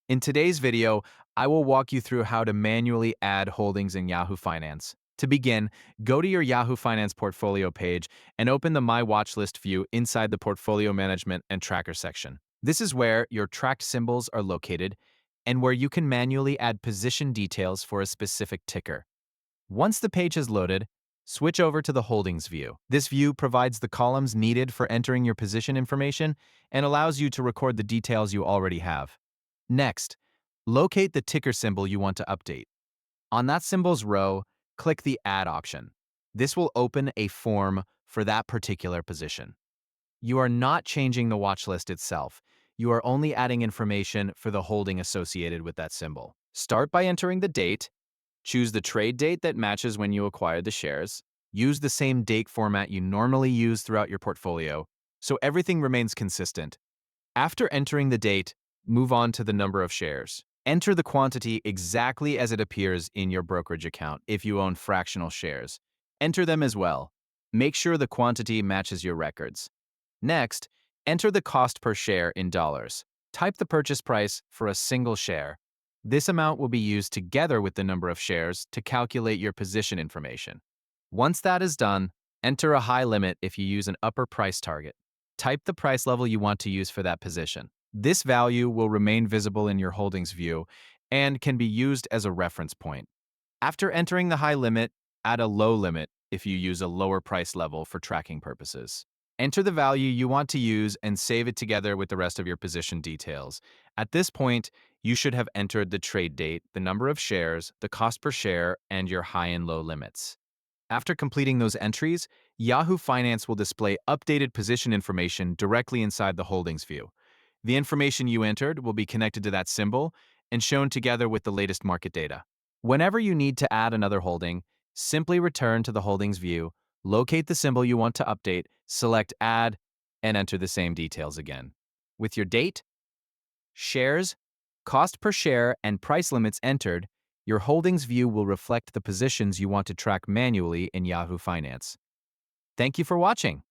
In today's video, I will walk you through how to manually add holdings in Yahoo Finance. To begin, go to your Yahoo Finance portfolio page and open the My Watch List view inside the Portfolio Management and Tracker section. This is where your tracked symbols are located and where you can manually add position details for a specific ticker. Once the page is loaded, switch over to the Holdings view. This view provides the columns needed for entering your position information and allows you to record the details you already have. Next, locate the ticker symbol you want to update. On that symbol's row, click the Add option. This will open a form for that particular position. You are not changing the watch list itself. You are only adding information for the holding associated with that symbol. Start by entering the date. Choose the trade date that matches when you acquired the shares. Use the same date format you normally use throughout your portfolio, so everything remains consistent. After entering the date, move on to the number of shares. Enter the quantity exactly as it appears in your brokerage account if you own fractional shares. Enter them as well. Make sure the quantity matches your records. Next, enter the cost per share in dollars. Type the purchase price for a single share. This amount will be used together with the number of shares to calculate your position information. Once that is done, enter a high limit if you use an upper price target. Type the price level you want to use for that position. This value will remain visible in your holdings view and can be used as a reference point. After entering the high limit, add a low limit if you use a lower price level for tracking purposes. Enter the value you want to use and save it together with the rest of your position details. At this point, you should have entered the trade date, the number of shares, the cost per share, and your high and low limits. After completing those entries, Yahoo Finance will display updated position information directly inside the holdings view. The information you entered will be connected to that symbol and shown together with the latest market data. Whenever you need to add another holding, simply return to the holdings view, locate the symbol you want to update, select Add, and enter the same details again. With your date, shares, cost per share, and price limits entered, your holdings view will reflect the positions you want to track manually in Yahoo Finance. Thank you for watching.